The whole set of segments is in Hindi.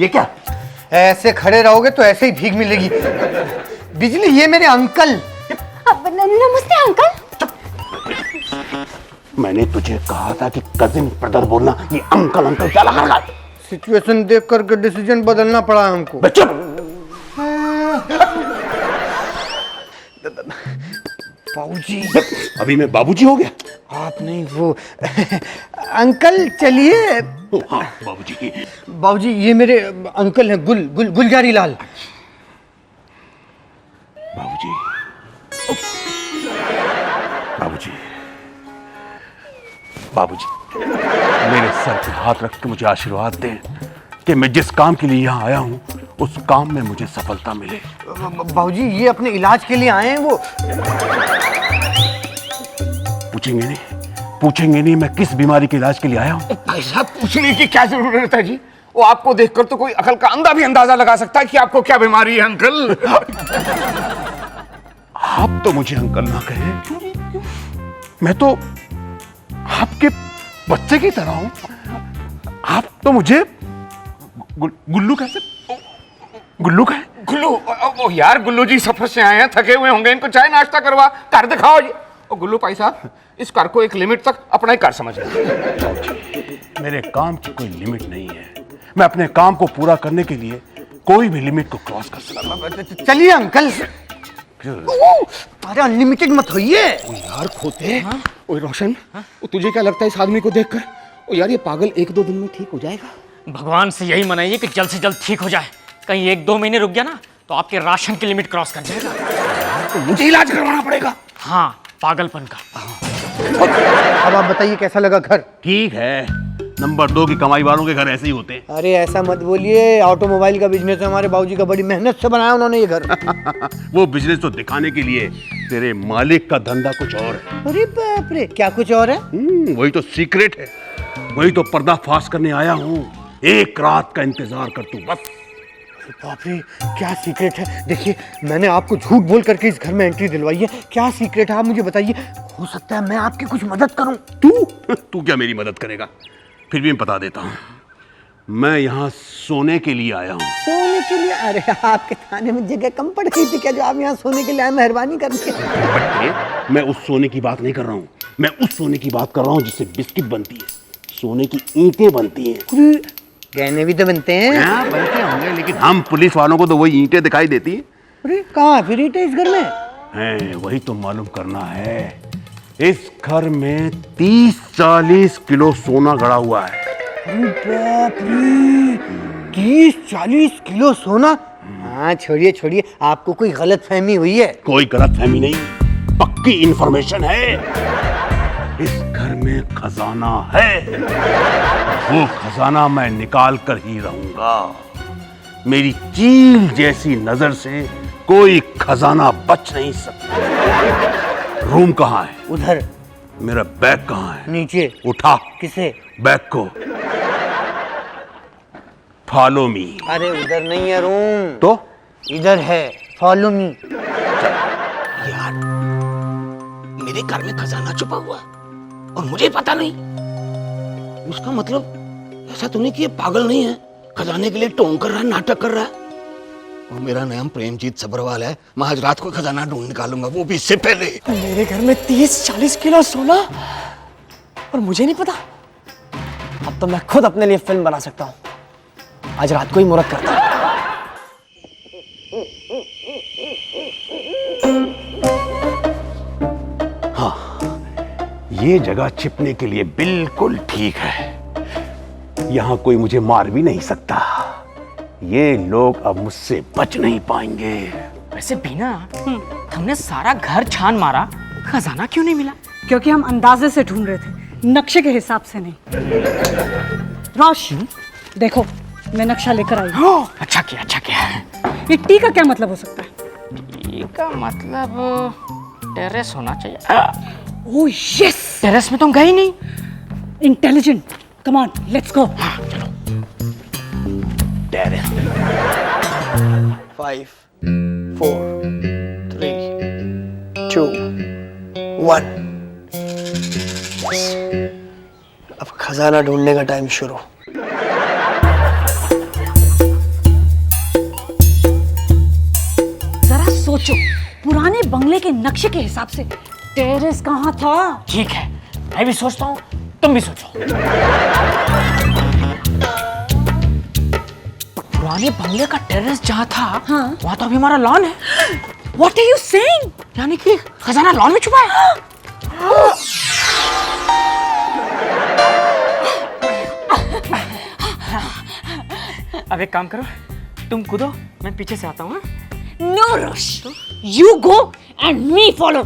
ये क्या? ऐसे खड़े रहोगे तो ऐसे ही भीख मिलेगी। बिजली, ये मेरे अंकल। नमस्ते अंकल। मैंने तुझे कहा था कि कजिन ब्रदर बोलना, ये अंकल अंकल क्या लगा रहा है? सिचुएशन देख करके डिसीजन बदलना पड़ा हमको। चुप। बाबूजी। अभी मैं बाबूजी हो गया? आप नहीं, वो अंकल चलिए। हाँ बाबूजी। बाबूजी ये मेरे अंकल हैं, गुलजारी लाल। बाबूजी, बाबूजी, बाबूजी, मेरे सर पे हाथ रख के मुझे आशीर्वाद दें कि मैं जिस काम के लिए यहाँ आया हूँ उस काम में मुझे सफलता मिले। बाबूजी ये अपने इलाज के लिए आए हैं। वो पूछेंगे नहीं मैं किस बीमारी के इलाज के लिए आया हूँ। भाई साहब, पूछने की क्या जरूरत है जी? वो आपको देखकर तो कोई अकल का अंधा भी अंदाजा लगा सकता है कि आपको क्या बीमारी है अंकल। आप तो मुझे अंकल ना कहें, मैं तो आपके बच्चे की तरह हूं। आप तो मुझे गुल्लू कैसे? गुल्लू कहें? गुल्लू? ओ यार, गुल्लू जी सफर से आए हैं, थके हुए होंगे, इनको चाय नाश्ता करवा कर दिखाओ जी। ओ गुल्लू भाई साहब, इस कर को एक लिमिट तक अपना ही कर समझ लें। मेरे काम की कोई लिमिट नहीं है। मैं अपने काम को पूरा करने के लिए कोई भी लिमिट को क्रॉस कर सकता। चलिए अंकल। अरे अनलिमिटेड मत होइए यार खोते। ओए रोशन, तुझे क्या लगता है इस आदमी को देखकर? ओ यार, ये पागल 1-2 दिन में ठीक हो जाएगा। भगवान से यही मनाइए कि जल्द से जल्द ठीक हो जाए। कहीं 1-2 महीने रुक गया ना तो आपके राशन की लिमिट क्रॉस कर जाएगा। तो मुझे इलाज करवाना पड़ेगा। हाँ, पागलपन का। अब आप बताइए कैसा लगा घर? ठीक है, नंबर 2 की कमाई वालों के घर ऐसे ही होते हैं। अरे ऐसा मत बोलिए, ऑटोमोबाइल का बिजनेस है हमारे बाबूजी का, बड़ी मेहनत से बनाया उन्होंने ये घर। वो बिजनेस तो दिखाने के लिए, तेरे मालिक का धंधा कुछ और है। अरे बाप रे, क्या कुछ और है? वही तो सीक्रेट है, वही तो पर्दाफाश करने आया हूँ। एक रात का इंतजार कर तू बस। बाप रे, क्या सीक्रेट है? देखिए, मैंने आपको झूठ बोल करके इस घर में एंट्री दिलवाई है। क्या सीक्रेट है आप मुझे बताइए। हो सकता है मैं आपकी कुछ मदद करूं। तू क्या मेरी मदद करेगा? फिर भी मैं बता देता हूँ, मैं यहाँ सोने के लिए आया हूँ। सोने के लिए? अरे आपके थाने में जगह कम पड़ गई थी क्या जो आप यहाँ सोने के लिए आए? मेहरबानी करके। बच्चे, मैं उस सोने की बात नहीं कर रहा हूँ, मैं उस सोने की बात कर रहा हूँ जिससे बिस्किट बनती है, सोने की ईंटें बनती हैं। गहने भी तो बनते हैं। हाँ, बनते होंगे, लेकिन हम पुलिस वालों को तो वही ईंटें दिखाई देती हैं। अरे कहाँ है फिर ईंटें इस घर में? हैं, वही तो मालूम करना है। इस घर में 30-40 किलो सोना गड़ा हुआ है। अरे बाप रे, 30-40 किलो सोना? हाँ छोड़िए छोड़िए, आपको कोई गलत फहमी हुई है। कोई गलत फहमी नहीं, पक्की इंफॉर्मेशन है। इस घर में खजाना है, वो खजाना मैं निकाल कर ही रहूंगा। मेरी चील जैसी नजर से कोई खजाना बच नहीं सकता। रूम कहाँ है? उधर। मेरा बैग कहाँ है? नीचे। उठा किसे? बैग को। Follow me. अरे उधर नहीं है रूम, तो इधर है, फॉलो मी। यार, मेरे घर में खजाना छुपा हुआ और मुझे पता नहीं। उसका मतलब ऐसा तो नहीं कि ये पागल नहीं है, खजाने के लिए टोंग कर रहा है, नाटक कर रहा है। और मेरा नाम प्रेमजीत सब्रवाल है, मैं आज रात को खजाना ढूंढ निकालूंगा, वो भी इससे पहले। मेरे घर में 30-40 किलो सोना और मुझे नहीं पता। अब तो मैं खुद अपने लिए फिल्म बना सकता हूँ। आज रात को ही मुहूर्त करता हूँ। ये जगह छिपने के लिए बिल्कुल ठीक है। यहां कोई मुझे मार भी नहीं सकता। ये लोग अब मुझसे बच नहीं पाएंगे। वैसे बीना, हमने सारा घर छान मारा, खजाना क्यों नहीं मिला? क्योंकि हम अंदाजे से ढूंढ रहे थे, नक्शे के हिसाब से नहीं। रोशन, देखो मैं नक्शा लेकर आई हूँ। अच्छा किया, अच्छा किया। ये टी का क्या मतलब हो सकता है? टी का मतलब टेरेस होना चाहिए। ओह यस, टेरेस में तो हम गए ही नहीं। Intelligent. Come on, let's go. हाँ चलो। टेरेस। 5, 4, 3, 2, 1। अब खजाना ढूंढने का टाइम शुरू। सोचो, पुराने बंगले के नक्शे के हिसाब से टेरेस कहाँ था? ठीक है, मैं भी सोचता हूँ, तुम भी सोचो। पुराने बंगले का टेरेस जहाँ था, हाँ। वहाँ तो अभी हमारा लॉन है। What are you saying? यानी कि खजाना लॉन में छुपा है। अब एक काम करो, तुम कूदो, मैं पीछे से आता हूँ। No, Rosh. You go and me follow.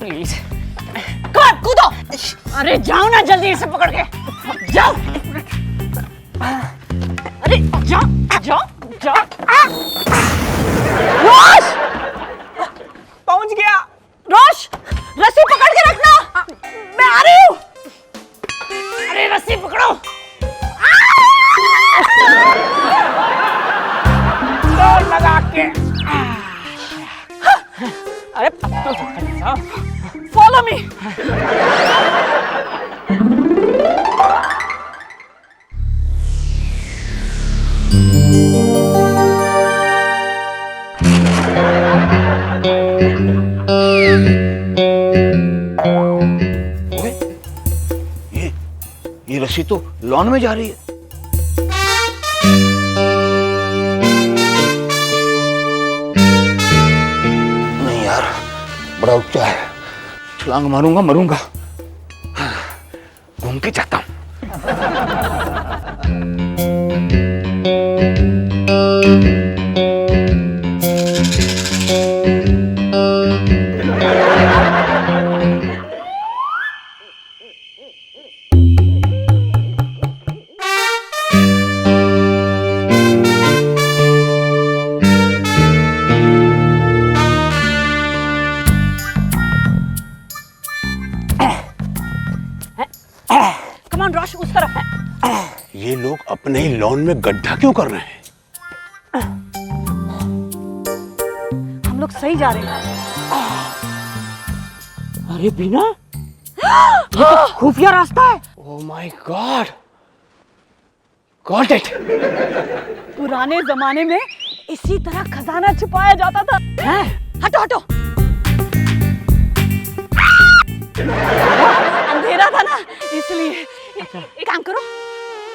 Please. कर कूदो। अरे जाओ ना जल्दी इसे पकड़ के। जाओ। अरे जाओ जाओ जाओ। रोश! पहुंच गया। रोश! रस्सी पकड़ के रखना। मैं आ रही हूँ। अरे रस्सी पकड़ो। दौड़ लगा के। अरे अब तो Follow me. ओए, ये रस्सी तो लॉन में जा रही है। नहीं यार, बड़ा ऊंचा है, छलांग मारूंगा मरूंगा। घूम के जाता हूँ। Come on, Rosh, उस तरफ है। ये लोग अपने ही लॉन में गड्ढा क्यों कर रहे हैं? हम लोग सही जा रहे हैं। अरे बीना, ये तो खुफिया रास्ता है। Oh my God! Got it! पुराने जमाने में इसी तरह खजाना छुपाया जाता था। हैं? हटो हटो। अंधेरा था ना, इसलिए। एक काम करो,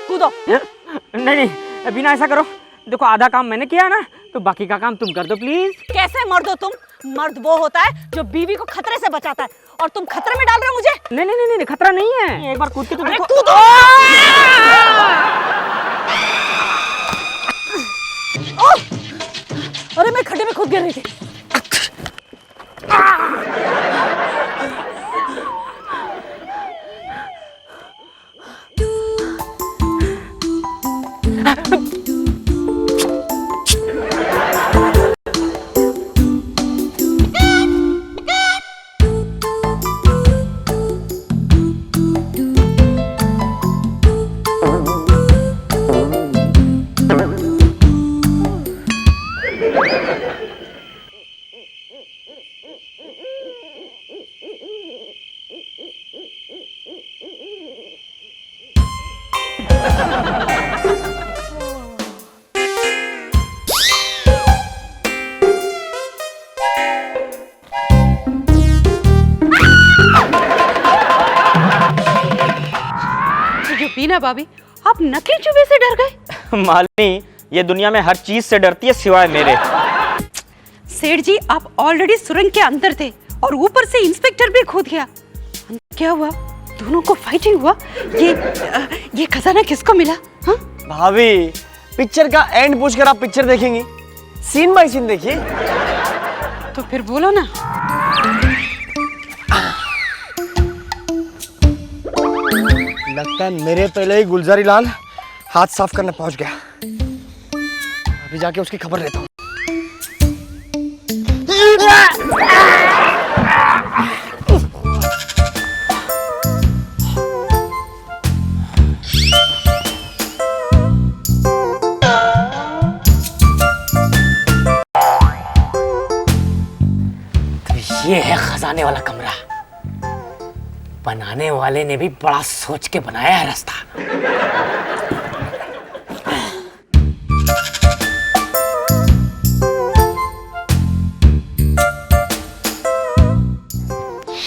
कूदो। नहीं नहीं बीना, ऐसा करो, देखो आधा काम मैंने किया ना, तो बाकी का काम तुम कर दो प्लीज। कैसे मर्द हो तुम? मर्द वो होता है जो बीवी को खतरे से बचाता है, और तुम खतरे में डाल रहे हो मुझे। नहीं नहीं नहीं, खतरा नहीं है, एक बार कूद के तो देखो। कूदो। अरे मैं खड्डे में खुद गिर रही थी। बीना भाभी, आप नकली चूहे से डर गए? मालिनी, ये दुनिया में हर चीज से डरती है सिवाय मेरे। सेठ जी, आप ऑलरेडी सुरंग के अंदर थे और ऊपर से इंस्पेक्टर भी कूद गया। क्या हुआ? दोनों को फाइटिंग हुआ। ये खजाना किसको मिला? हाँ? भाभी, पिक्चर का एंड पूछकर आप पिक्चर देखेंगी, सीन बाय सीन देखिए। तो फिर बोलो ना। लगता है मेरे पहले ही गुलजारी लाल हाथ साफ करने पहुंच गया। अभी जाके उसकी खबर लेता हूँ। तो ये है खजाने वाला कमरा। बनाने वाले ने भी बड़ा सोच के बनाया है रास्ता।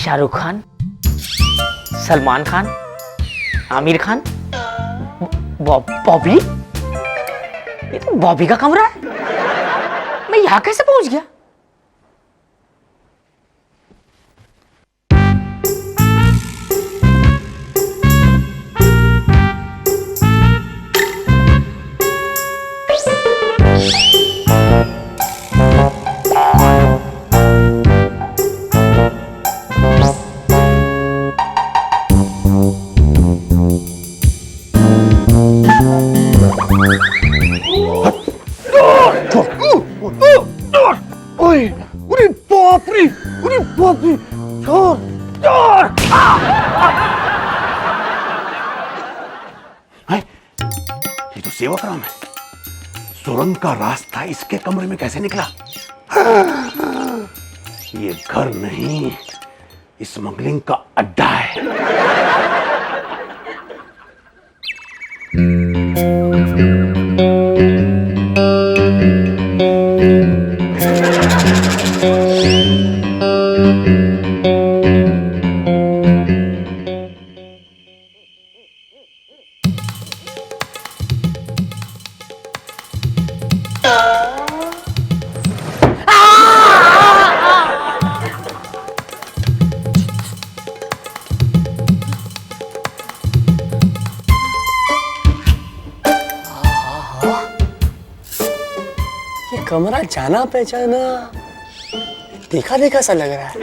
शाहरुख खान, सलमान खान, आमिर खान, बॉबी। ये तो बॉबी का कमरा है। मैं यहाँ कैसे पहुंच गया? ओए, अरे बाप रे, चोर, चोर! है? ये तो सेवक राम है। सुरंग का रास्ता इसके कमरे में कैसे निकला? ये घर नहीं, स्मगलिंग का अड्डा है। ये कमरा जाना पहचाना, देखा देखा सा लग रहा है।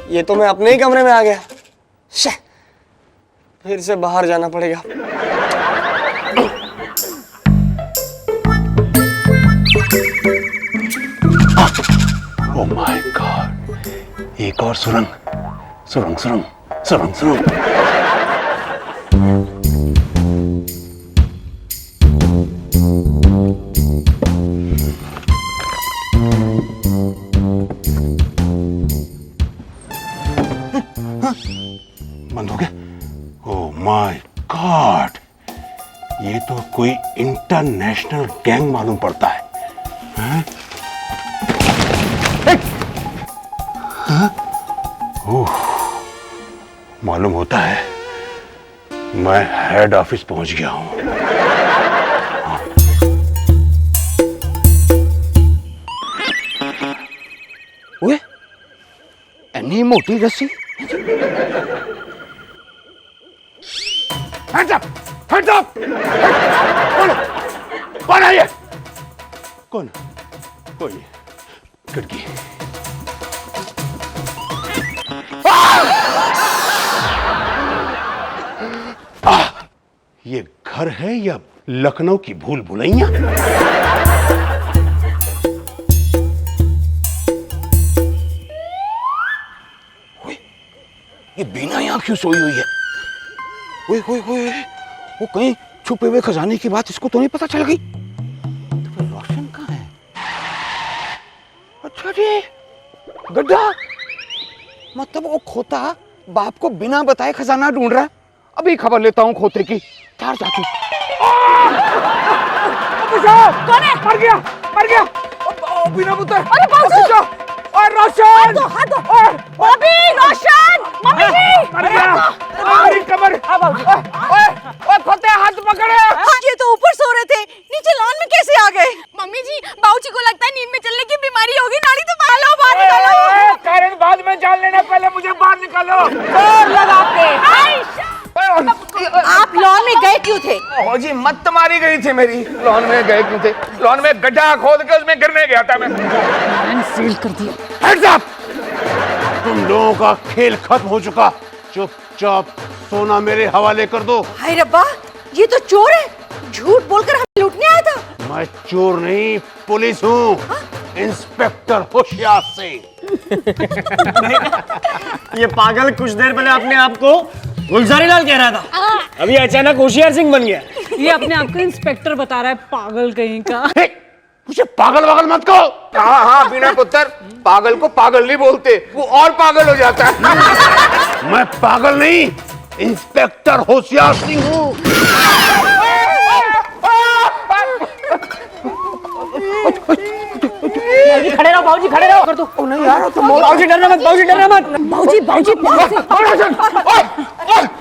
ये तो मैं अपने ही कमरे में आ गया। शे, फिर से बाहर जाना पड़ेगा। ओह माय गॉड, एक और सुरंग, सुरंग सुरंग सुरंग सुरंग। बंद हो गया। ओह माय गॉड, ये तो कोई इंटरनेशनल गैंग मालूम पड़ता है। हैं? ओह, मालूम होता है मैं हेड ऑफिस पहुंच गया हूं। ओए, इतनी मोटी रस्सी। Hands up! Hands up! कौन है ये? कौन? कोई नहीं। खिड़की। ये घर है या लखनऊ की भूल भुलैया? ये बीना यहाँ क्यों सोई हुई है? ओए ओए ओए, वो कहीं छुपे हुए खजाने की बात इसको तो नहीं पता चल गई? तो रोशन कहाँ है? अच्छा जी, गड्ढा। मतलब वो खोता बाप को बिना बताए खजाना ढूंढ रहा है। अभी खबर लेता हूँ खोते की। चार जाके। कौन है? मर गया, मर गया। बिना पुत्र। अरे बाबू! और रोशन। हाथ दो। बॉबी, रोशन, मम्मी जी! मर गया। मेरी कमर। ओए, ओए खोते हाथ पकड़े। ये तो ऊपर सो रहे थे, नीचे लॉन में कैसे आ गए? मम्मी जी, बाबूजी को लगता है नींद में चलने की बीमारी होगी। नाड़ी तो बाहर निकालो। कारण बाद में जान लेना, पहले मुझे बाहर निकालो। जोर लगा के। आप लॉन में गए क्यों थे? हो जी, मत मारी गई थी मेरी। लॉन में गए क्यों थे? लॉन में गड्ढा खोद के उसमें गिरने गया था मैं। फेल कर दिया। Hands up! तुम लोगों का खेल खत्म हो चुका। चुपचाप सोना मेरे हवाले कर दो। हाय रब्बा, ये तो चोर है। झूठ बोलकर हमें लूटने आया था। मैं चोर नहीं, पुलिस हूँ। इंस्पेक्टर होशियार सिंह। ये पागल कुछ देर पहले अपने आप को गुलजारी लाल कह रहा था, अभी अचानक होशियार सिंह बन गया। ये अपने आप को इंस्पेक्टर बता रहा है, पागल कहीं का। मुझे पागल वागल मत कहो। हाँ हाँ बिना पुत्र, पागल को पागल नहीं बोलते, वो और पागल हो जाता है। मैं पागल नहीं, इंस्पेक्टर होशियार सिंह हूँ। खड़े रहो बाबूजी, खड़े रहो। कर दो। नहीं यार, तुम बाबूजी डरना मत, बाबूजी डरना मत। बाबूजी बाबूजी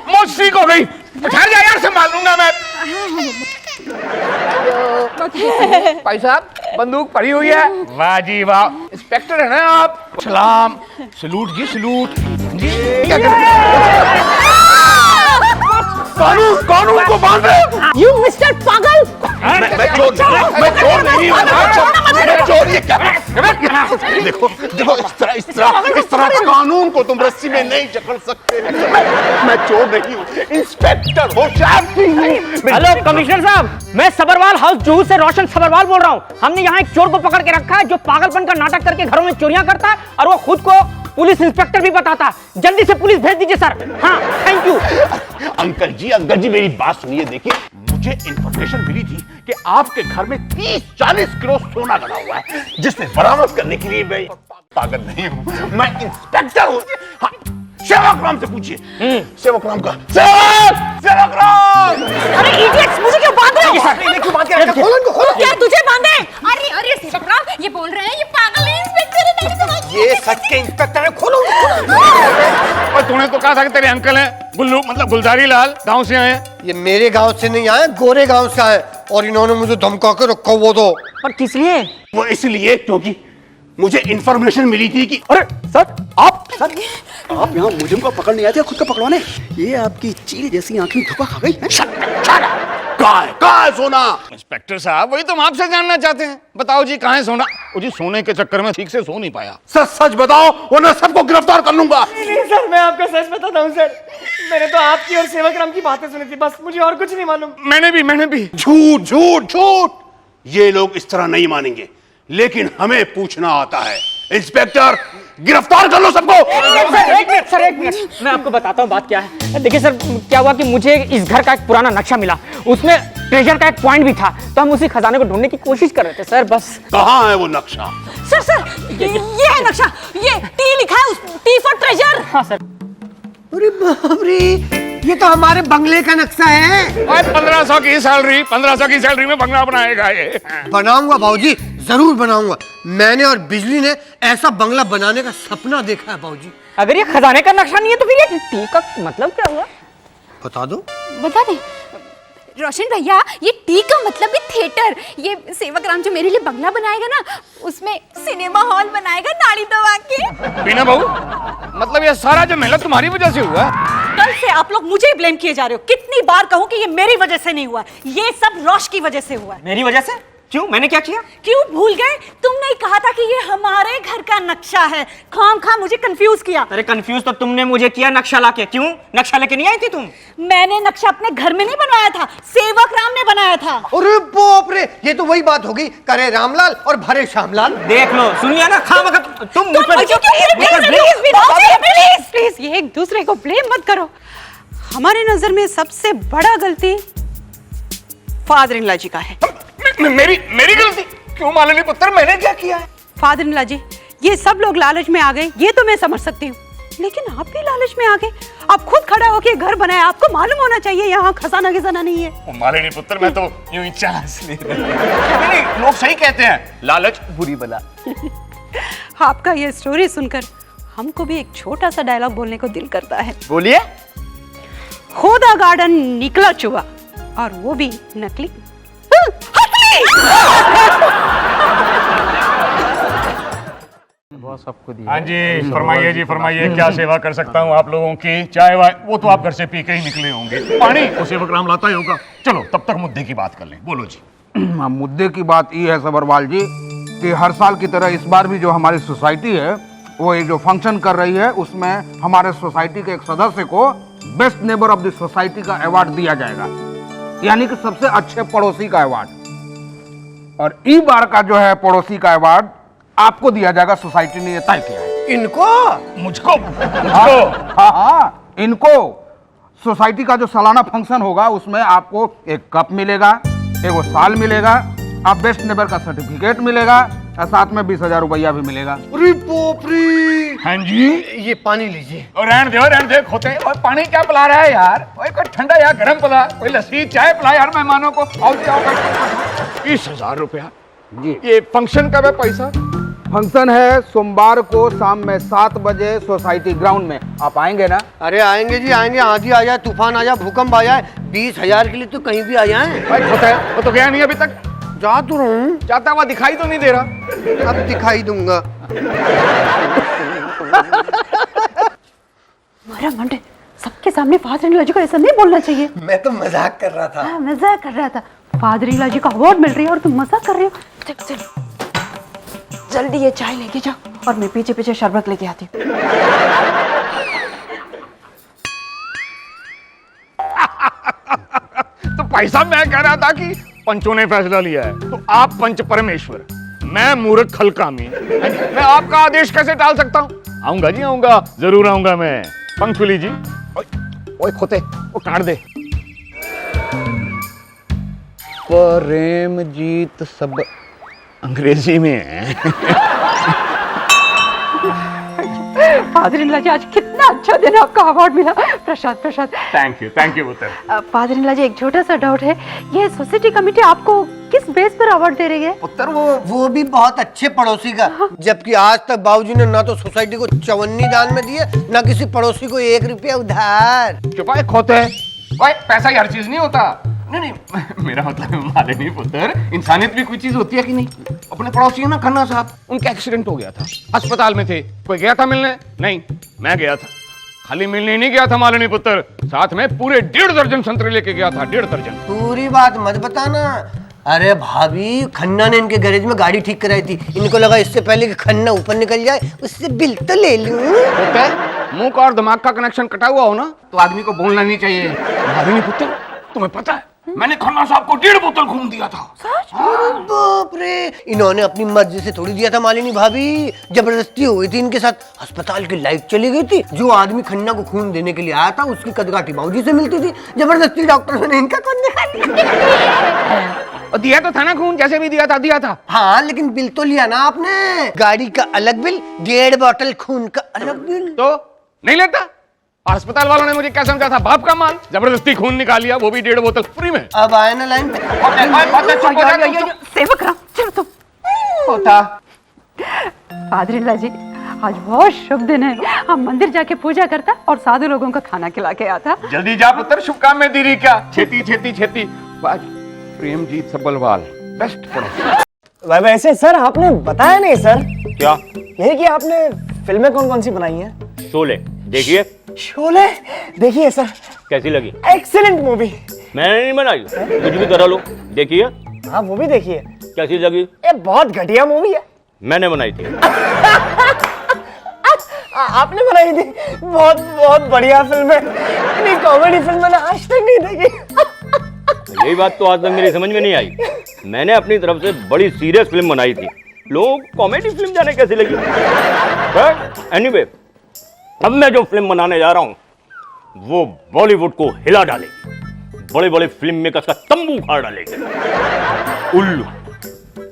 मौत सीख हो गई, ठहर जा यार, संभाल लूंगा मैं। भाई साहब बंदूक पड़ी हुई है। वाह जी वाह, इंस्पेक्टर है ना आप? सलाम, सलूट जी सलूट। कानून कानून को बांध दे। यू मिस्टर पागल। मैं चोर नहीं हूँ। मैं चोर, ये क्या? देखो देखो, इस तरह कानून को तुम रस्सी में नहीं जकड़ सकते। मैं चोर नहीं हूँ, इंस्पेक्टर होशियार सिंह हूँ। हेलो कमिश्नर साहब, मैं सबरवाल हाउस जूहू से रोशन सबरवाल बोल रहा हूँ। हमने यहाँ एक चोर को पकड़ के रखा है जो पागलपन का नाटक करके घरों में चोरियां करता है और वो खुद को पुलिस इंस्पेक्टर भी बताता है। जल्दी से पुलिस भेज दीजिए सर। हाँ थैंक यू। अंकल जी मेरी बात सुनिए। देखिए, मुझे इंफॉर्मेशन मिली थी कि आपके घर में 30-40 किलो सोना गड़ा हुआ है, जिससे बरामद करने के लिए मैं पागल नहीं हूँ, मैं इंस्पेक्टर हूँ। हाँ, सेवक राम से पूछिए। सेवक राम का सेवक राम। अरे इडियट्स, मुझे क्यों बांध रहे हो? क्यों बात कर रहे हो? खोलो इनको, खोलो। क्या तुझे बांधे? अरे अरे सेवकराम, ये बोल रहे हैं ये पागल है, इंस्पेक्टर है, नहीं समझ। ये सच के इंस्पेक्टर है, खोलो। और तूने तो कहा था कि तेरे अंकल हैं गुल्लू, मतलब गुलजारी लाल, गांव से आए। ये मेरे गांव से नहीं आया, गोरे गांव से आए, और इन्होंने मुझे धमका के रखा वो तो। और किस लिए? वो इसलिए क्योंकि मुझे इंफॉर्मेशन मिली थी कि अरे सर, आप यहाँ मुझे को पकड़ने आए थे, खुद को पकड़वाने? ये आपकी चील जैसी आंखें धोखा खा गई। कहाँ है सोना? इंस्पेक्टर साहब, वही तो हम आपसे जानना चाहते हैं। बताओ जी, कहाँ है सोना? वो जी सोने के चक्कर में ठीक से सो नहीं पाया। सच सच बताओ, वरना सबको गिरफ्तार कर लूंगा। नहीं सर, मैं आपको सच बताता हूँ सर, मैंने तो आपकी और सेवक राम की बातें सुनी थी, बस मुझे और कुछ नहीं मालूम। मैंने भी। झूठ झूठ झूठ, ये लोग इस तरह नहीं मानेंगे, लेकिन हमें पूछना आता है। इंस्पेक्टर, गिरफ्तार कर लो सबको। एक मिनट, मैं आपको बताता हूँ बात क्या है। देखिए सर, क्या हुआ कि मुझे इस घर का एक पुराना नक्शा मिला, उसमें ट्रेजर का एक पॉइंट भी था, तो हम उसी खजाने को ढूंढने की कोशिश कर रहे थे सर, बस। कहाँ है वो नक्शा? सर ये है नक्शा, ये टी लिखा है, टी फॉर ट्रेजर। हाँ सर। अरे बाप रे, ये तो हमारे बंगले का नक्शा है। 1500 की सैलरी, 1500 की सैलरी में बंगला बनाएगा ये। बनाऊंगा बाबूजी, जरूर बनाऊंगा। मैंने और बिजली ने ऐसा बंगला बनाने का सपना देखा है बाबूजी। अगर ये खजाने का नक्शा नहीं है तो फिर ये टी का मतलब क्या हुआ? बता दो। बता दे रोशन भैया, ये टी का मतलब है थिएटर। ये सेवक राम जो मेरे लिए बंगला बनाएगा ना, उसमें सिनेमा हॉल बनाएगा नाड़ी दबा के। बीना बहू, मतलब ये सारा जो मेहनत तुम्हारी वजह से हुआ? कल से आप लोग मुझे ही ब्लेम किए जा रहे हो। कितनी बार कहूं कि ये मेरी वजह से नहीं हुआ, ये सब रोश की वजह से हुआ है। मेरी वजह से? क्यों, मैंने क्या किया? क्यों भूल गए? तुमने ही कहा था कि ये हमारे घर का नक्शा है। खामखा मुझे कंफ्यूज किया। अरे कंफ्यूज तो तुमने मुझे किया नक्शा लाके। क्यों, नक्शा लेके नहीं आई थी तुम? मैंने नक्शा अपने घर में नहीं बनवाया था, सेवक राम ने बनाया था। अरे बाप रे, ये तो वही बात होगी, करे रामलाल और भरे श्यामलाल। देख लो, सुन लिया ना, खामखा तुम मुझ पर प्लीज ये एक दूसरे को ब्लेम मत करो। हमारी नजर में सबसे बड़ा गलती फादर इन लॉ जी का है। मेरी गलती? क्यों माननीय पुत्र, मैंने क्या किया है? फादर इन लॉ जी, ये सब लोग लालच में आ गए, ये तो मैं समझ सकती हूँ, लेकिन आप भी लालच में आ गए। आप खुद खड़ा होके घर बनाया, आपको मालूम होना चाहिए यहाँ खजाना नहीं है। माननीय पुत्र, मैं तो यूं ही चांस ले रहा। नहीं, लोग सही कहते हैं, लालच बुरी बला। आपका ये स्टोरी सुनकर हमको भी एक छोटा सा डायलॉग बोलने को दिल करता है। बोलिए। खोदा गार्डन निकला चुहा, और वो भी नकली। हाँ जी, फरमाइए जी, फरमाइए, क्या सेवा कर सकता हूँ आप लोगों की? चाय वाय वो तो आप घर से पी के ही निकले होंगे, पानी तो सेवक राम लाता ही होगा। चलो तब तक मुद्दे की बात कर लें। बोलो जी। मुद्दे की बात ये है सबरवाल जी कि हर साल की तरह इस बार भी जो हमारी सोसाइटी है वो एक जो फंक्शन कर रही है, उसमें हमारे सोसाइटी के एक सदस्य को best neighbour of the society का अवार्ड दिया जाएगा, यानी कि सबसे अच्छे पड़ोसी का अवार्ड। और इस बार का जो है पड़ोसी का अवार्ड आपको दिया जाएगा, सोसाइटी ने ये तय किया है। इनको? मुझको? हाँ, इनको। सोसाइटी का जो सालाना फंक्शन होगा उसमें आपको एक कप मिलेगा, एक वो शाल मिलेगा अब बेस्ट नेबर का सर्टिफिकेट मिलेगा और साथ में 20,000 रुपया भी मिलेगा। अरे बाप रे! हाँ जी, ये पानी लीजिए। और रहने दे खोते। और पानी क्या पिला रहा है यार? कोई ठंडा या गर्म पिला, कोई लस्सी चाय पिला यार मेहमानों को। आओ 20,000 रुपया जी। ये फंक्शन का है पैसा? फंक्शन है सोमवार को शाम में 7 बजे सोसाइटी ग्राउंड में। आप आएंगे ना? अरे आएंगे जी आएंगे, आंधी आ जाए, तूफान आ जाए, भूकंप आ जाए, 20,000 के लिए तो कहीं भी आ जाए। भाई खोते, वो तो गया नहीं अभी तक। जा तो रहा हूँ। जाता हुआ दिखाई तो नहीं दे रहा। अब दिखाई दूंगा। मारा मंडे, सबके सामने फादर इन लॉ जी को ऐसा नहीं बोलना चाहिए। मैं तो मजाक कर रहा था। हाँ, मजाक कर रहा था। फादर इन लॉ जी को अवार्ड मिल रही है और तुम मजाक कर रहे हो। चलो जल्दी ये चाय लेके जाओ और मैं पीछे पीछे शरबत लेके आती हूँ। तो पैसा मैं कह रहा था कि पंचों ने फैसला लिया है, तो आप पंच परमेश्वर, मैं मूर्ख खलकामी, मैं आपका आदेश कैसे टाल सकता हूँ? आऊंगा जी, आऊंगा, जरूर आऊंगा मैं। पंक्चुअली जी। ओए खोते, वो काट दे। प्रेम जीत सब अंग्रेजी में है। फादर इन लॉ जी, आज कितना अच्छा दिन है, आपका अवार्ड मिला। प्रसाद थैंक यू पुत्र। फादर इन लॉ जी, एक छोटा सा डाउट है, ये सोसाइटी कमेटी आपको किस बेस पर अवार्ड दे रही है? पुत्र वो भी बहुत अच्छे पड़ोसी का, जबकि आज तक बाबूजी ने ना तो सोसाइटी को 54 दान में दिए, ना किसी पड़ोसी को 1 रुपया उधार। चुपाए खोते, ओए पैसा ही हर चीज नहीं होता। नहीं, मेरा मतलब मालिनी पुत्र, इंसानियत भी कोई चीज होती है कि नहीं? अपने पड़ोसी ना खन्ना साहब, उनका एक्सीडेंट हो गया था, अस्पताल में थे, कोई गया था मिलने? नहीं, मैं गया था। खाली मिलने नहीं गया था मालिनी पुत्र, साथ में पूरे 1.5 दर्जन संतरे लेके गया था। 1.5 दर्जन। पूरी बात मत बताना। अरे भाभी, खन्ना ने इनके गैरेज में गाड़ी ठीक कराई थी, इनको लगा इससे पहले कि खन्ना ऊपर निकल जाए उससे बिल तो ले लूं। मुंह का और दिमाग का कनेक्शन कटा हुआ हो ना, तो आदमी को बोलना नहीं चाहिए। मालिनी पुत्र, तुम्हें पता है मैंने खन्ना साहब को 1.5 बोतल खून दिया था। बाप रे, इन्होंने अपनी मर्जी से थोड़ी दिया था मालिनी भाभी, जबरदस्ती हुई थी इनके साथ। अस्पताल की लाइट चली गई थी, जो आदमी खन्ना को खून देने के लिए आया था उसकी कदकाठी बाबूजी से मिलती थी, जबरदस्ती डॉक्टर ने इनका खून और दिया तो था ना खून, जैसे भी दिया था। हाँ, लेकिन बिल तो लिया ना आपने, गाड़ी का अलग बिल, 1.5 बोतल खून का अलग बिल। तो नहीं लेता? अस्पताल वालों ने मुझे क्या समझा था, बाप का माल, जबरदस्ती खून निकाल लिया, वो भी 1.5 बोतल फ्री में। अब आए ना लाइन पे। सेवक राम, चलो तुम। होता फादर इन लॉ जी, आज बहुत शुभ दिन है, हम मंदिर जाके पूजा करता और साधु लोगों को खाना खिला के आता। जल्दी जा पुत्र, शुभ काम में देरी क्या? छेती। प्रेम जीत सबलवाल, बेस्ट पड़ोसी। वैसे सर आपने बताया नहीं सर। क्या? यही कि आपने फिल्में कौन कौन सी बनाई हैं? शोले देखिए। शोले देखिए सर। कैसी लगी? Excellent movie. मैंने नहीं बनाई, कुछ भी करा लो। देखिए। हाँ वो भी देखिए। कैसी लगी? ये बहुत घटिया मूवी है। मैंने बनाई थी। आपने बनाई थी? बहुत बढ़िया फिल्म है। इतनी कॉमेडी फिल्म मैंने आज तक नहीं देखी। यही बात तो आज तक मेरी समझ में नहीं आई। मैंने अपनी तरफ से बड़ी सीरियस फिल्म बनाई थी, लोग कॉमेडी फिल्म जाने कैसी लगी। एनीवे, अब मैं जो फिल्म बनाने जा रहा हूं वो बॉलीवुड को हिला डालेगी, बड़े बड़े फिल्म मेकर्स का तंबू उखाड़ डालेगी।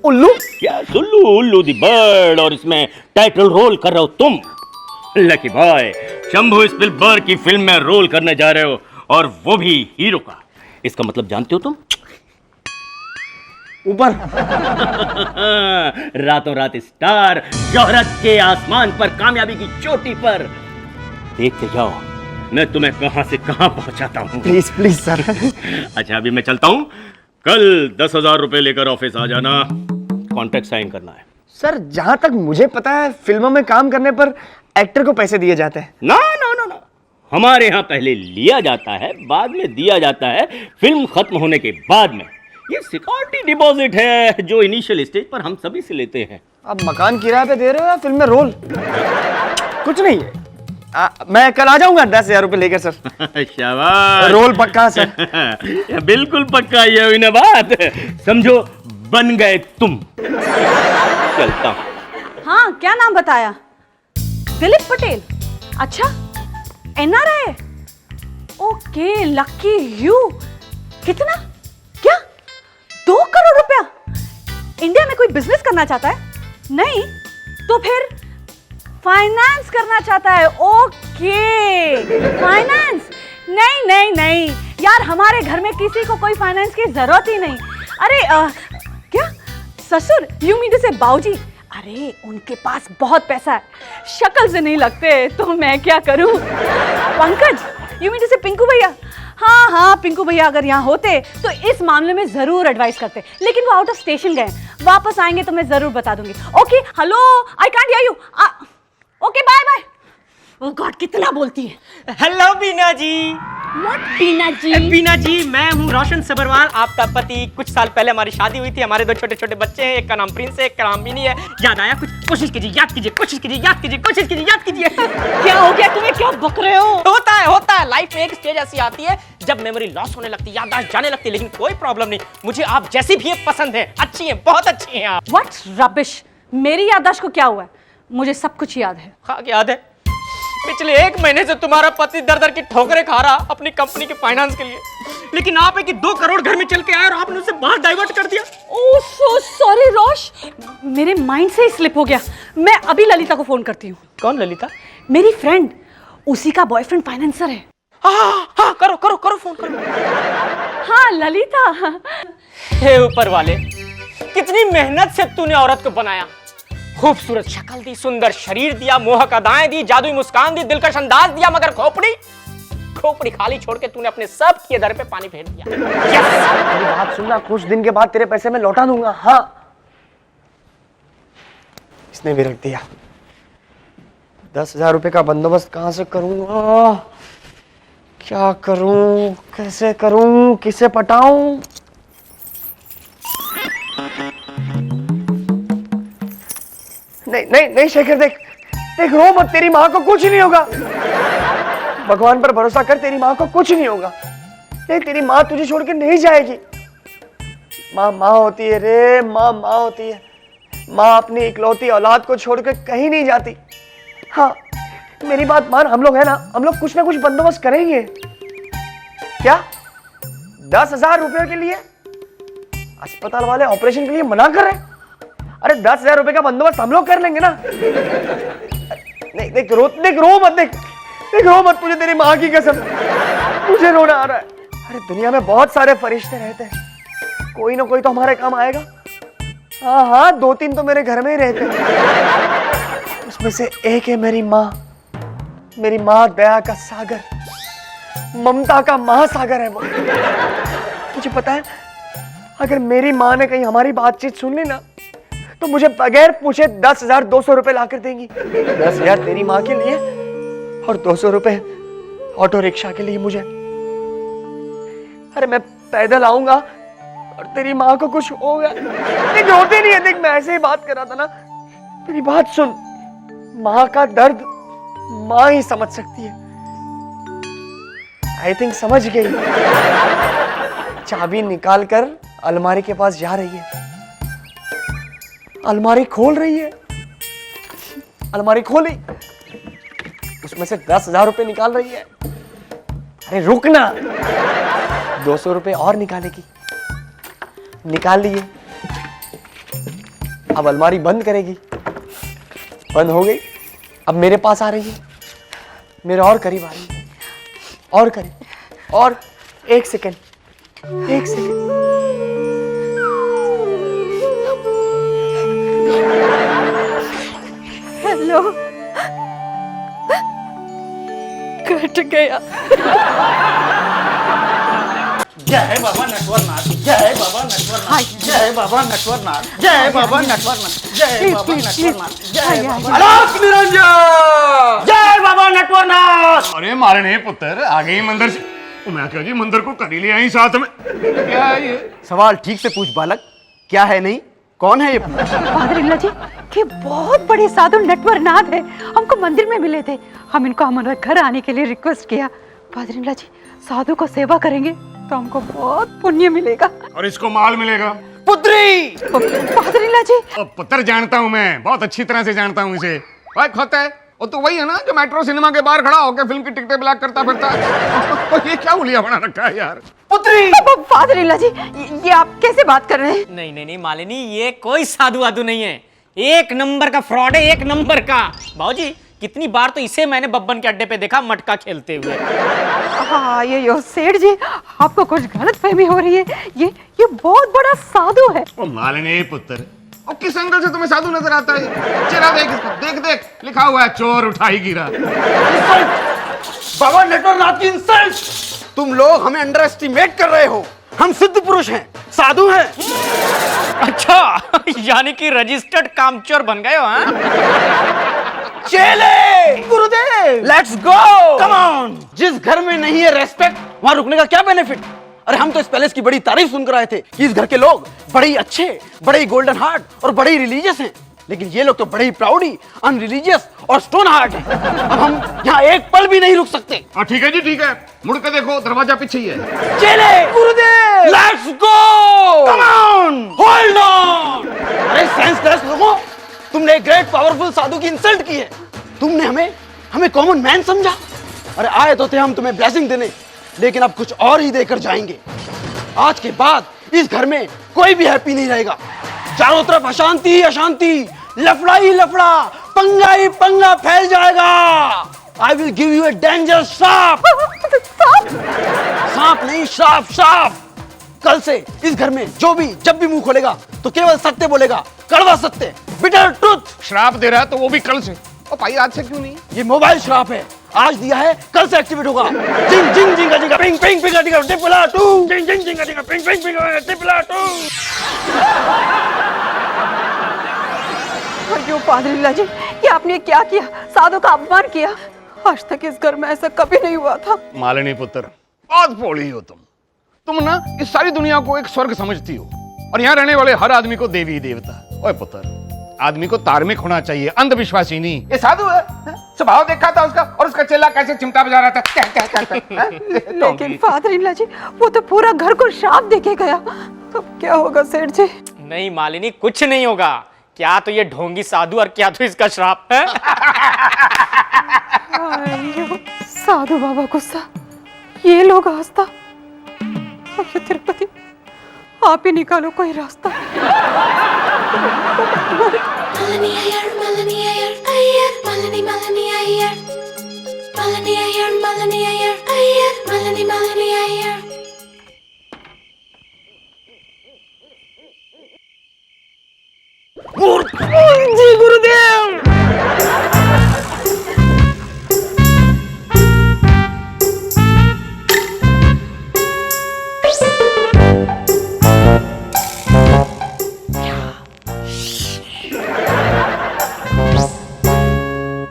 उल्लू यस, उल्लू द बर्ड, और इसमें टाइटल रोल कर रहे हो तुम। लकी बॉय, शंभू स्पिलबर्ग की फिल्म में रोल करने जा रहे हो, और वो भी हीरो का। इसका मतलब जानते हो तुम? ऊपर। रातों रात स्टार, शोहरत के आसमान पर, कामयाबी की चोटी पर। देखते जाओ मैं तुम्हें कहां से कहां पहुंचाता हूं। Please sir. अच्छा, अभी मैं चलता हूं, कल 10,000 रुपए लेकर ऑफिस आ जाना, कॉन्ट्रैक्ट साइन करना है। सर जहां तक मुझे पता है फिल्मों में काम करने पर एक्टर को पैसे दिए जाते हैं। ना, हमारे यहाँ पहले लिया जाता है, बाद में दिया जाता है, फिल्म खत्म होने के बाद में। ये सिक्योरिटी डिपॉजिट है जो इनिशियल स्टेज पर हम सभी से लेते हैं। अब मकान किराए पे दे रहे हो या फिल्म में रोल? कुछ नहीं है। मैं कल आ जाऊंगा 10,000 रुपए लेकर सर। शाबाश, रोल पक्का सर। बिल्कुल पक्का, ये हुई ना बात। समझो बन गए तुम। चलता हूं। हाँ, क्या नाम बताया? दिलीप पटेल। अच्छा, NRI। Okay, lucky you. कितना? क्या 2 करोड़ रुपया? इंडिया में कोई बिजनेस करना चाहता है? नहीं तो फिर फाइनेंस करना चाहता है। Okay, finance. नहीं नहीं नहीं यार, हमारे घर में किसी को कोई फाइनेंस की जरूरत ही नहीं। अरे क्या ससुर, यू मीन टू से बाऊजी? अरे उनके पास बहुत पैसा है, शक्ल से नहीं लगते, तो मैं क्या करूं? पंकज, यू मीन टू से पिंकू भैया? हाँ हाँ, पिंकू भैया अगर यहाँ होते तो इस मामले में जरूर एडवाइस करते, लेकिन वो आउट ऑफ स्टेशन गए। वापस आएंगे तो मैं जरूर बता दूंगी। Okay, hello, I can't hear you. Okay, bye bye. Oh God, कितना बोलती है। Hello Bina ji. व्हाट बीना जी? बीना जी, मैं हूँ रोशन सबरवाल, आपका पति। कुछ साल पहले हमारी शादी हुई थी, हमारे 2 छोटे छोटे बच्चे हैं, एक का नाम प्रिंस है, एक का नाम मिनी है। याद आया कुछ? कोशिश कीजिए, याद कीजिए, कोशिश कीजिए, याद कीजिए, कोशिश कीजिए, याद कीजिए। क्या हो गया तुम्हें, क्या बक रहे हो? होता है लाइफ में एक स्टेज ऐसी आती है जब मेमोरी लॉस होने लगती है, याददाश्त जाने लगती है, लेकिन कोई प्रॉब्लम नहीं, मुझे आप जैसी भी पसंद है, अच्छी है, बहुत अच्छी हैं आप। व्हाट रबिश, मेरी याददाश्त को क्या हुआ है? मुझे सब कुछ याद है। हाँ, याद है। पिछले 1 महीने से तुम्हारा पति दर दर की ठोकरें खा रहा अपनी कंपनी के फाइनेंस के लिए, लेकिन आप है कि 2 करोड़ घर में चल के आए और आपने उसे बाहर डाइवर्ट कर दिया। ओह सो सॉरी रोश, मेरे माइंड से ही स्लिप हो गया। मैं अभी ललिता को फोन करती हूँ। कौन ललिता? मेरी फ्रेंड, उसी का बॉयफ्रेंड फाइनेंसर है। हाँ, करो फोन करो। हाँ ललिता। हे ऊपर वाले, कितनी मेहनत से तूने औरत को बनाया, खूबसूरत शक्ल दी, सुंदर शरीर दिया, मोहक अदाएं दी, जादुई मुस्कान दी, दिलकश अंदाज दिया, मगर खोपड़ी खाली छोड़ के तूने अपने सब के दर पे पानी फेर दिया। मेरी बात सुनना, कुछ दिन के बाद तेरे पैसे मैं लौटा दूंगा। हाँ, इसने भी रख दिया। 10,000 रुपए का बंदोबस्त कहां से करूंगा? क्या करूं, कैसे करूं, किसे पटाऊं? नहीं शेखर, देख रो मत, तेरी माँ को कुछ नहीं होगा। भगवान पर भरोसा कर, तेरी माँ को कुछ नहीं होगा। नहीं, तेरी माँ तुझे छोड़ के नहीं जाएगी। माँ होती है रे, माँ होती है। माँ अपनी इकलौती औलाद को छोड़ के कहीं नहीं जाती। हाँ, मेरी बात मान, हम लोग है ना, हम लोग कुछ ना कुछ बंदोबस्त करेंगे। क्या 10,000 रुपए के लिए अस्पताल वाले ऑपरेशन के लिए मना कर रहे? अरे 10,000 रुपए का बंदोबस्त हम लोग कर लेंगे ना। नहीं, देख रो मत, मुझे तेरी माँ की कसम, मुझे रोना आ रहा है। अरे दुनिया में बहुत सारे फरिश्ते रहते हैं, कोई ना कोई तो हमारे काम आएगा। हाँ, 2-3 तो मेरे घर में ही रहते हैं, उसमें से एक है मेरी माँ। मेरी माँ दया का सागर, ममता का महासागर है वो। मुझे पता है, अगर मेरी माँ ने कहीं हमारी बातचीत सुन ली ना, तो मुझे बगैर पूछे 10,200 रुपए ला कर देंगी। 10,000 तेरी माँ के लिए और 200 रुपए ऑटो रिक्शा के लिए मुझे। अरे मैं पैदल आऊंगा और तेरी माँ को कुछ होगा। देख रोते नहीं है, देख मैं ऐसे ही बात कर रहा था ना। मेरी बात सुन, माँ का दर्द माँ ही समझ सकती है। आई थिंक समझ गई। चाबी निकाल कर अलमारी के पास जा रही है, अलमारी खोल रही है, अलमारी खोली, उसमें से 10,000 रुपए निकाल रही है। अरे रुक ना, 200 रुपए और निकालेगी। निकाल लिए, अब अलमारी बंद करेगी। बंद हो गई, अब मेरे पास आ रही है, मेरे और करीब आ रही है, और करीब, और 1 सेकेंड। हेलो, कट गया। जय बाबा नटवरनाथ, जय बाबा नटवरनाथ, जय बाबा नटवरनाथ, जय बाबा नटवरनाथ, जय बाबा नटवरनाथ, जय बाबा अलोक निरंजन, जय बाबा नटवरनाथ। अरे मारे नहीं पुत्र, आ गई मंदिर से। मैं क्या जी, मंदिर को कर ही लिया ही साथ में। क्या है ये? सवाल ठीक से पूछ बालक, क्या है? नहीं, कौन है ये? फादर जी, ये बहुत बड़े साधु नटवरनाथ है, हमको मंदिर में मिले थे। हम इनको हमारे घर आने के लिए रिक्वेस्ट किया। फादर जी, साधु को सेवा करेंगे तो हमको बहुत पुण्य मिलेगा और इसको माल मिलेगा। पुत्री! फादर जी, पुत्र जानता हूँ मैं, बहुत अच्छी तरह से जानता हूँ इसे। खोते वो तो वही है ना जो मेट्रो सिनेमा के बाहर खड़ा होकर फिल्म की टिकटें ब्लैक करता फिरता है। ये क्या उलिया बना रखा है यार। पुत्री फादर इन लॉ जी, ये आप कैसे बात कर रहे हैं? नहीं नहीं नहीं मालिनी, ये कोई साधु वाधु नहीं है, एक नंबर का फ्रॉड है, एक नंबर का। भाऊजी कितनी बार तो इसे मैंने बब्बन के अड्डे पे देखा मटका खेलते हुए। हाँ ये सेठ जी, आपको कुछ गलत फहमी हो रही है। ये बहुत बड़ा साधु है। ओ मालिनी पुत्र, और किस एंगल से तुम्हें साधु नजर आता है? चेहरा देख इसका, देख देख, लिखा हुआ है चोर उठाई गिरा। बाबा नटवरनाथ की इंसल्ट! तुम लोग हमें अंडर एस्टिमेट कर रहे हो। हम सिद्ध पुरुष हैं, साधु हैं। अच्छा यानी कि रजिस्टर्ड कामचोर बन गए हो? हाँ चले गुरुदेव, लेट्स गो। Come on. जिस घर में नहीं है रेस्पेक्ट, वहां रुकने का क्या बेनिफिट? अरे हम तो इस पैलेस की बड़ी तारीफ सुनकर आए थे कि इस घर के लोग बड़े ही अच्छे, बड़े ही गोल्डन हार्ट और बड़े ही रिलीजियस हैं। लेकिन ये लोग तो बड़े ही प्राउडी, अनरिलीजियस और स्टोन हार्ट हैं। अब हम यहाँ एक पल भी नहीं रुक सकते। ठीक है जी, ठीक है, मुड़ के देखो, दरवाजा पीछे ही है। चले गुरुदेव, let's go. Come on, hold on. अरे सेंसलेस लोगों, तुमने एक ग्रेट पावरफुल साधु की इंसल्ट की है। तुमने हमें कॉमन मैन समझा। अरे आए तो थे हम तुम्हें ब्लेसिंग देने, लेकिन अब कुछ और ही देकर जाएंगे। आज के बाद इस घर में कोई भी हैप्पी नहीं रहेगा। चारों तरफ अशांति ही अशांति, लफड़ा ही लफड़ा, पंगा ही पंगा फैल जाएगा। I will give U A danger श्राप। सांप नहीं, श्राप, श्राप। कल से इस घर में जो भी जब भी मुंह खोलेगा तो केवल सत्य बोलेगा, कड़वा सत्य, बिटर ट्रुथ। श्राप दे रहा है तो वो भी कल से। और भाई आज से क्यों नहीं? ये मोबाइल श्राप है, आज दिया है कल से एक्टिवेट होगा। जिंग जिंग जिंगा जिंगा पिंग पिंग पिंगा जिंगा टिपला टू, जिंग जिंग जिंगा जिंगा पिंग पिंग पिंगा टिपला टू। अयो फादर इन लॉ जी, ये आपने क्या किया? साधु का अपमान किया। आज तक इस घर में ऐसा कभी नहीं हुआ था। मालिनी पुत्र, बहुत भोली हो तुम ना इस सारी दुनिया को एक स्वर्ग समझती हो और यहाँ रहने वाले हर आदमी को देवी देवता। ओए पुत्र, आदमी को धार्मिक होना चाहिए, अंधविश्वासी नहीं। ये साधु है, स्वभाव देखा था उसका, और उसका चेला कैसे चिमटा बजा रहा था। लेकिन फादर इन लॉ जी, वो तो पूरा घर को श्राप देके गया। तो क्या होगा सेठ जी? नहीं मालिनी, कुछ नहीं होगा। क्या तो ये ढोंगी साधु और क्या तो इसका श्राप है। अयो, साधु बाबा गुस्सा, ये लोग आस्था। अयो तिरुपति, आप ही निकालो कोई रास्ता। जी गुरुदेव।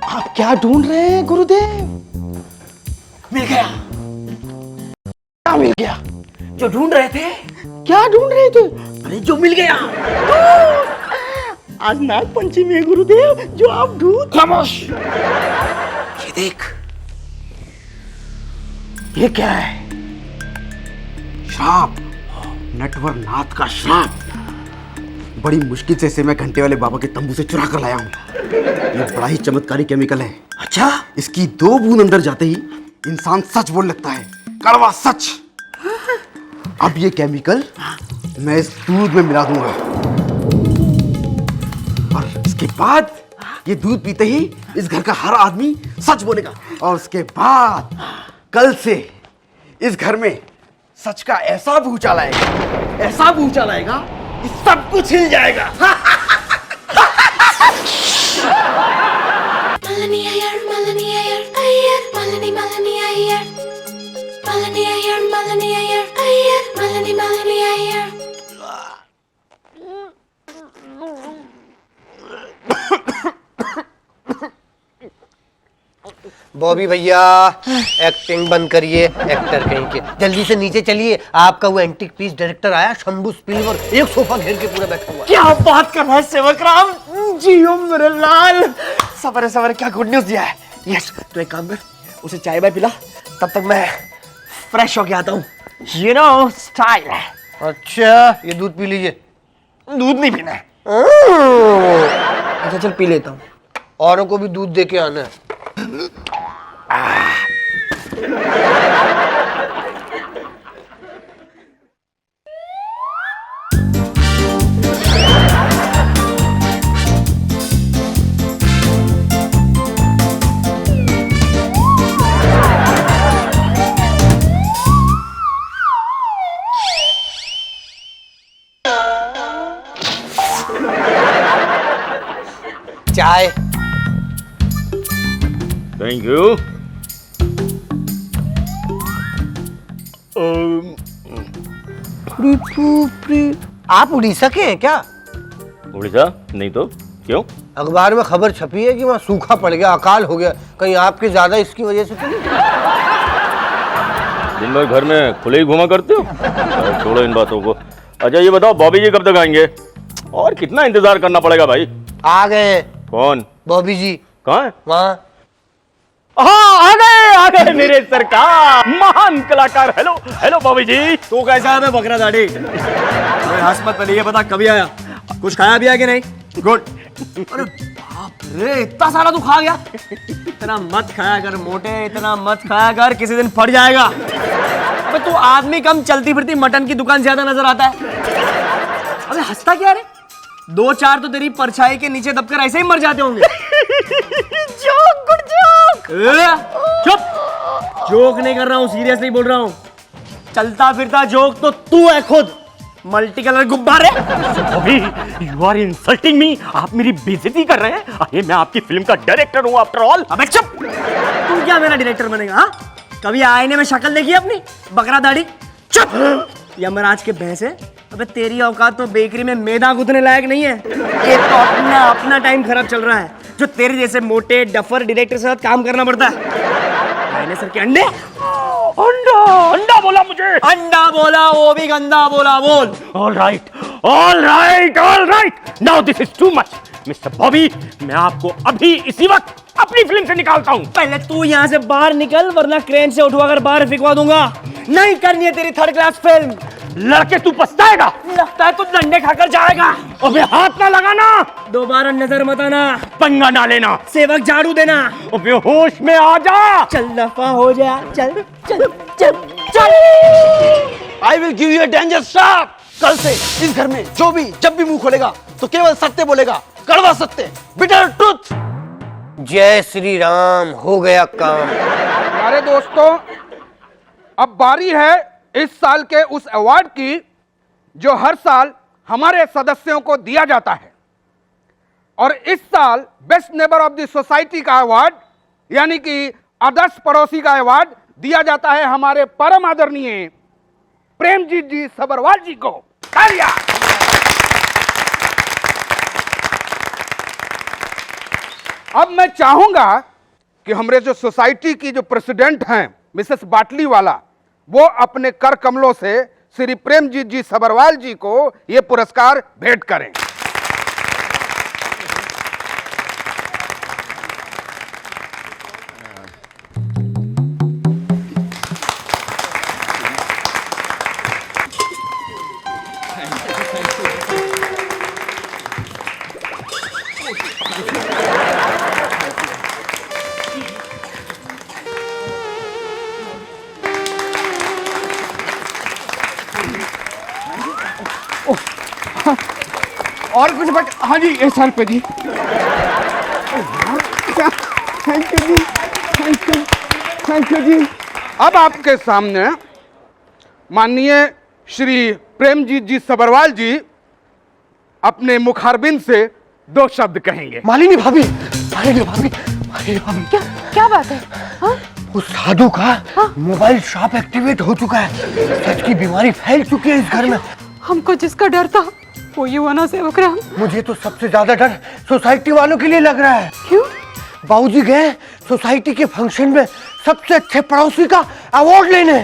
आप क्या ढूंढ रहे हैं गुरुदेव? मिल गया, क्या मिल गया? जो ढूंढ रहे थे। क्या ढूंढ रहे थे? अरे जो मिल गया। आज नाग पंचमी है गुरुदेव, जो आप ढूंढ। खामोश। ये देख, ये क्या है? श्राप, नटवरनाथ का श्राप। बड़ी मुश्किल से इसे मैं घंटे वाले बाबा के तंबू से चुरा कर लाया हूँ। ये बड़ा ही चमत्कारी केमिकल है। अच्छा, इसकी 2 बूंद अंदर जाते ही इंसान सच बोल लगता है, कड़वा सच। अब ये केमिकल मैं इस दूध में मिला दूंगा और इसके बाद ये दूध पीते ही इस घर का हर आदमी सच बोलेगा। और उसके बाद कल से इस घर में सच का ऐसा भूचाल आएगा, ऐसा भूचाल आएगा कि सब कुछ हिल जाएगा। बॉबी भैया, एक्टिंग बंद करिए, एक्टर कहीं के। जल्दी से नीचे चलिए, आपका वो एंटीक पीस डायरेक्टर आया, शंभू स्पिलवर, एक सोफा घेर के पूरा बैठा हुआ। क्या बात कर रहा है सेवक राम? जियो मेरे लाल। सबर क्या गुड न्यूज दिया है। यस, तो एक काम कर, उसे चाय बाय पिला, तब तक मैं फ्रेश होके आता हूँ। यू नो स्टाइल है। अच्छा, ये दूध पी लीजिए। दूध नहीं पीना है। अच्छा चल पी लेता हूँ। औरों को भी दूध दे के आना है। चाय। Thank you. आप उड़ीसा के हैं क्या? उड़ीसा नहीं तो क्यों? अखबार में खबर छपी है कि वहाँ सूखा पड़ गया, अकाल हो गया। कहीं आपके ज्यादा इसकी वजह से तो नहीं? दिन भर घर में खुले ही घुमा करते हो? अरे छोड़ो इन बातों को। अच्छा ये बताओ बॉबी जी कब तक आएंगे? और कितना इंतजार करना पड़ेगा भाई? आ गए हैं। कौन? बॉबी जी। कहाँ है? वहाँ। हाँ आ गए मेरे सरकार, महान कलाकार। हेलो हेलो बॉबी जी। तू कैसा है? मैं बकरा दाढ़ी। अरे हंस मत, पहले ये बता कभी आया, कुछ खाया भी है कि नहीं? गुड। अरे बाप रे, इतना सारा तू खा गया? इतना मत खाया कर मोटे, इतना मत खाया कर, किसी दिन फट जाएगा। अबे तू आदमी कम चलती फिरती मटन की दुकान ज्यादा नजर आता है। अबे हंसता क्या रे? 2-4 तो तेरी परछाई के नीचे दबकर ऐसे ही मर जाते होंगे। Joke, good joke. चुप, जोक नहीं कर रहा हूँ, सीरियसली बोल रहा हूँ। चलता फिरता जोक तो तू है खुद, मल्टी कलर गुब्बारे। अभी यू आर इंसल्टिंग मी। आप मेरी बेइज्जती कर रहे हैं। अरे मैं आपकी फिल्म का डायरेक्टर हूँ आफ्टर ऑल। अबे चुप, तू क्या मेरा डायरेक्टर बनेगा? हाँ, कभी आईने में शक्ल देखी अपनी? बकरा दाढ़ी। चुप, यमराज के भैंस है। अबे तेरी औकात तो बेकरी में मैदा गूंथने लायक नहीं है। ये तो अपना टाइम खराब चल रहा है, जो तेरे जैसे मोटे डफर डायरेक्टर के साथ काम करना पड़ता है। आईने सर के अंडे। अंडा अंडा बोला मुझे। अंडा बोला, वो भी गंदा बोला। बोल। All right all right all right, now this is too much mister Bobby. मैं आपको अभी इसी वक्त अपनी फिल्म से निकालता हूँ। पहले तू यहाँ से बाहर निकल, वरना क्रेन से उठवाकर बाहर फेंकवा दूंगा। नहीं करनी है तेरी 3rd क्लास फिल्म। लड़के तू पछताएगा। लगता है तू डंडे खाकर जाएगा। अबे हाथ ना लगाना, दोबारा नजर मत आना, पंगा ना लेना, सेवक झाड़ू देना। अबे होश में आ जा। चल दफा हो जा, चल चल चल चल। I will give you a danger shot. कल से इस घर में जो भी जब भी मुंह खोलेगा तो केवल सत्य बोलेगा, कड़वा सत्य, बिटर ट्रुथ। जय श्री राम, हो गया काम। प्यारे दोस्तों, अब बारी है इस साल के उस अवार्ड की जो हर साल हमारे सदस्यों को दिया जाता है। और इस साल best neighbour of the society का अवार्ड, यानी कि आदर्श पड़ोसी का अवार्ड दिया जाता है हमारे परम आदरणीय प्रेमजीत जी सबरवाल जी को। तालियां। अब मैं चाहूंगा कि हमारे जो सोसाइटी की जो प्रेसिडेंट हैं मिसेस बाटली वाला, वो अपने कर कमलों से श्री प्रेमजीत जी सबरवाल जी को ये पुरस्कार भेंट करें। और कुछ बट, हाँ जी, 1 पे जी। थैंक यू जी, थैंक यू जी। अब आपके सामने माननीय श्री प्रेमजीत जी सबरवाल जी अपने मुखारबिंद से 2 शब्द कहेंगे। मालिनी भाभी, मालिनी भाभी, मालिनी भाभी। क्या बात है? हाँ? उस साधु का मोबाइल शॉप एक्टिवेट हो चुका है। सच की बीमारी फैल चुकी है इस घर में। हमको जिसका डर था वो ये हुआ ना सेवक राम। मुझे तो सबसे ज्यादा डर सोसाइटी वालों के लिए लग रहा है। क्यों? बाबूजी गए सोसाइटी के फंक्शन में सबसे अच्छे पड़ोसी का अवार्ड लेने।